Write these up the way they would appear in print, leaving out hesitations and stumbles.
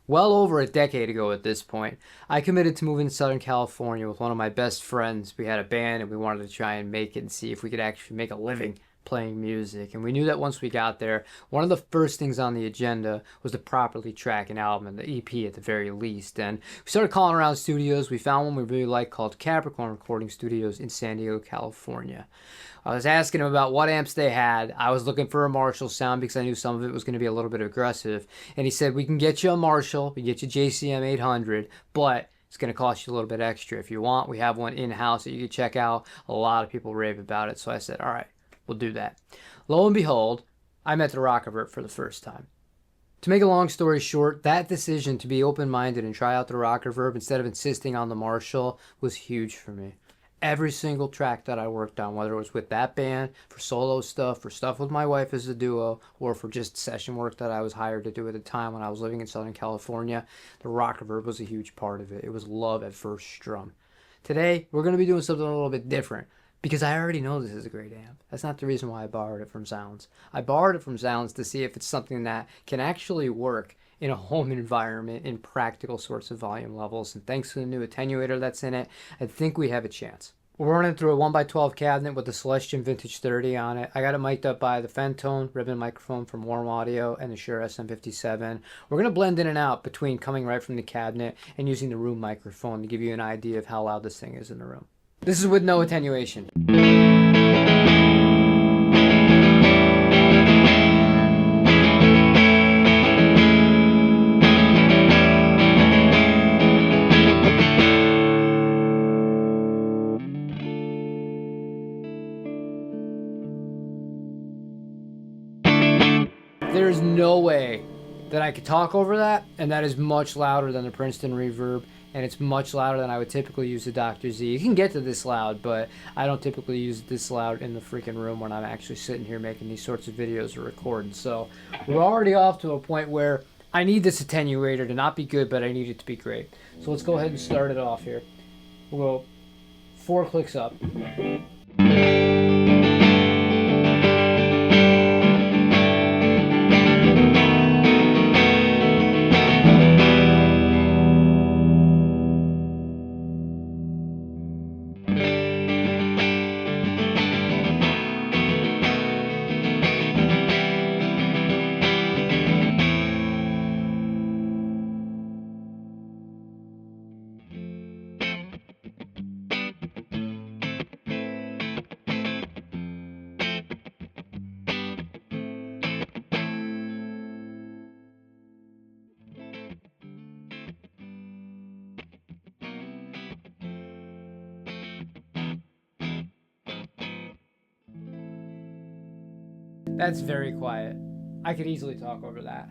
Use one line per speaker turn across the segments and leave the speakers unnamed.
Well over a decade ago at this point, I committed to moving to Southern California with one of my best friends. We had a band and we wanted to try and make it and see if we could actually make a living playing music. And we knew that once we got there, one of the first things on the agenda was to properly track an album, and the EP at the very least. And we started calling around studios. We found one we really liked called Capricorn Recording Studios in San Diego, California. I was asking him about what amps they had. I was looking for a Marshall sound because I knew some of it was going to be a little bit aggressive. And he said, we can get you a Marshall, we can get you JCM 800, but it's going to cost you a little bit extra. If you want, we have one in-house that you can check out. A lot of people rave about it. So I said, all right, we'll do that. Lo and behold, I met the Rockerverb for the first time. To make a long story short, that decision to be open-minded and try out the Rockerverb instead of insisting on the Marshall was huge for me. Every single track that I worked on, whether it was with that band, for solo stuff, for stuff with my wife as a duo, or for just session work that I was hired to do at the time when I was living in Southern California, the Rockerverb was a huge part of it. It was love at first strum. Today, we're going to be doing something a little bit different because I already know this is a great amp. That's not the reason why I borrowed it from Sounds. I borrowed it from Sounds to see if it's something that can actually work in a home environment in practical sorts of volume levels. And thanks to the new attenuator that's in it, I think we have a chance. We're running through a 1x12 cabinet with the Celestion Vintage 30 on it. I got it mic'd up by the Fentone ribbon microphone from Warm Audio and the Shure SM57. We're going to blend in and out between coming right from the cabinet and using the room microphone to give you an idea of how loud this thing is in the room. This is with no attenuation. There's no way that I could talk over that, and that is much louder than the Princeton Reverb, and it's much louder than I would typically use the Dr. Z. You can get to this loud, but I don't typically use this loud in the freaking room when I'm actually sitting here making these sorts of videos or recording. So we're already off to a point where I need this attenuator to not be good, but I need it to be great. So let's go ahead and start it off here. We'll go 4 clicks up. That's very quiet. I could easily talk over that.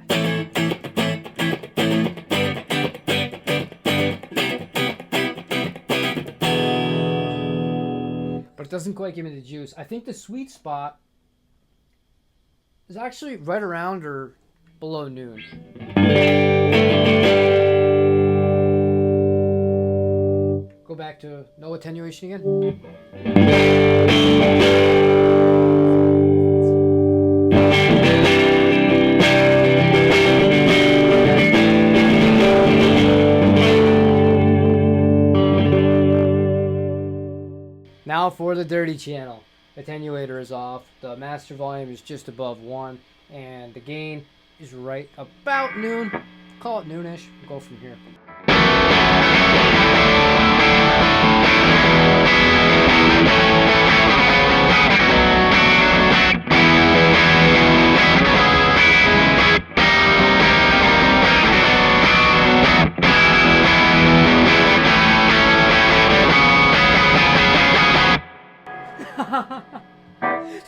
But it doesn't quite give me the juice. I think the sweet spot is actually right around or below noon. Go back to no attenuation again. Now for the dirty channel. Attenuator is off, the master volume is just above 1, and the gain is right about noon. Call it noonish. We'll go from here.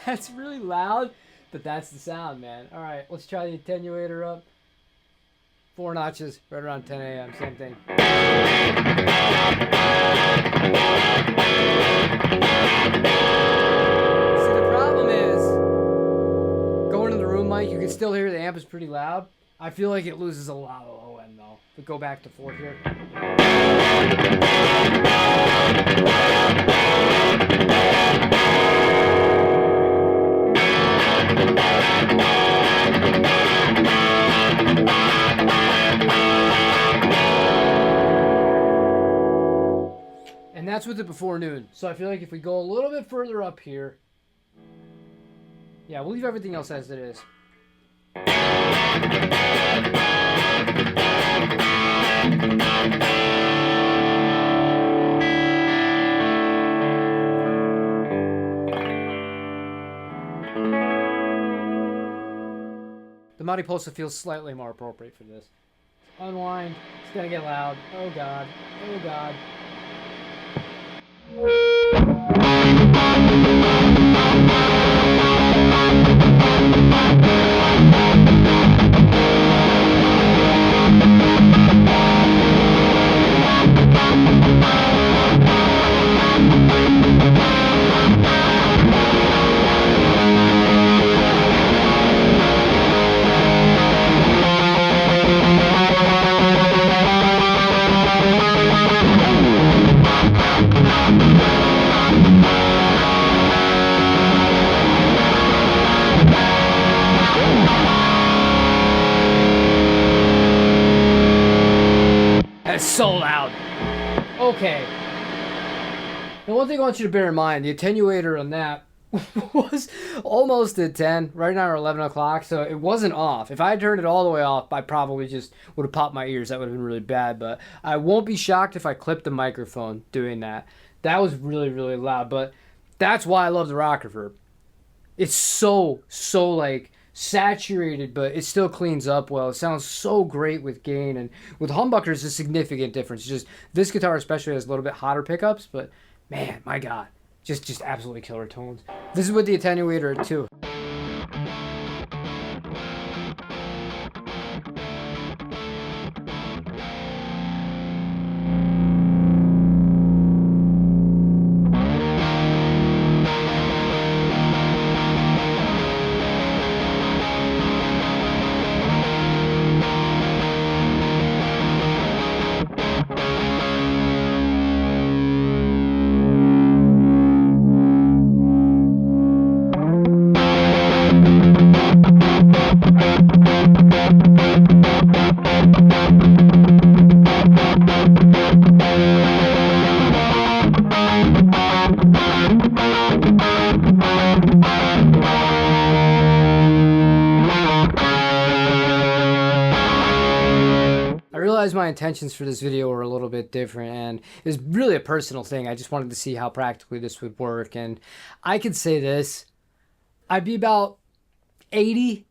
That's really loud, but that's the sound, man. All right, let's try the attenuator up. 4 notches, right around 10 a.m., same thing. See, the problem is, going to the room mic, you can still hear the amp is pretty loud. I feel like it loses a lot of low end, though. We go back to 4 here. that's with it before noon. So I feel like if we go a little bit further up here, yeah, we'll leave everything else as it is. The Mariposa feels slightly more appropriate for this. Unwind. It's gonna get loud. Oh god. Oh god. That's so loud. Okay. Now, one thing I want you to bear in mind, the attenuator on that was almost at 10, right now or 11 o'clock, so it wasn't off. If I had turned it all the way off, I probably just would have popped my ears. That would have been really bad, but I won't be shocked if I clipped the microphone doing that. That was really, really loud, but that's why I love the Rockerverb. It's so like saturated, but it still cleans up well. It sounds so great with gain, and with humbuckers, it's a significant difference. Just this guitar especially has a little bit hotter pickups, but man, my God, just absolutely killer tones. This is with the attenuator too. I realized my intentions for this video were a little bit different, and it was really a personal thing. I just wanted to see how practically this would work, and I could say this, I'd be about 80%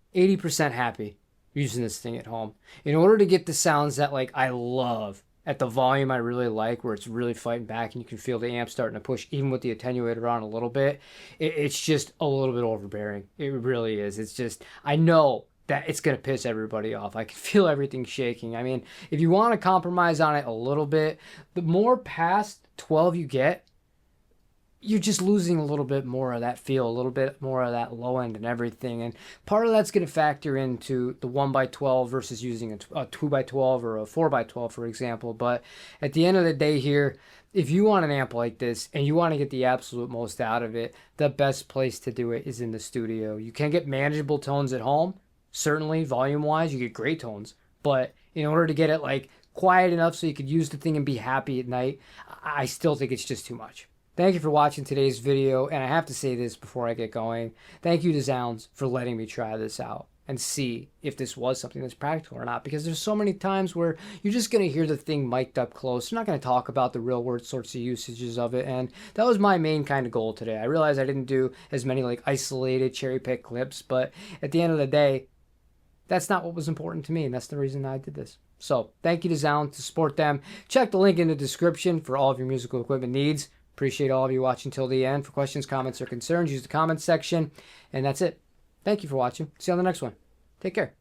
happy using this thing at home. In order to get the sounds that like I love at the volume I really like, where it's really fighting back and you can feel the amp starting to push even with the attenuator on a little bit, it's just a little bit overbearing. It really is. It's just, I know that it's going to piss everybody off. I can feel everything shaking. I mean, if you want to compromise on it a little bit, the more past 12 you get, you're just losing a little bit more of that feel, a little bit more of that low end and everything. And part of that's going to factor into the 1x12 versus using a 2x12 or a 4x12, for example. But at the end of the day here, if you want an amp like this and you want to get the absolute most out of it, the best place to do it is in the studio. You can get manageable tones at home. Certainly, volume-wise, you get great tones. But in order to get it like quiet enough so you could use the thing and be happy at night, I still think it's just too much. Thank you for watching today's video, and I have to say this before I get going. Thank you to Zounds for letting me try this out and see if this was something that's practical or not, because there's so many times where you're just going to hear the thing mic'd up close. You're not going to talk about the real world sorts of usages of it, and that was my main kind of goal today. I realized I didn't do as many like isolated cherry pick clips, but at the end of the day, that's not what was important to me, and that's the reason I did this. So thank you to Zound to support them. Check the link in the description for all of your musical equipment needs. Appreciate all of you watching till the end. For questions, comments, or concerns, use the comments section. And that's it. Thank you for watching. See you on the next one. Take care.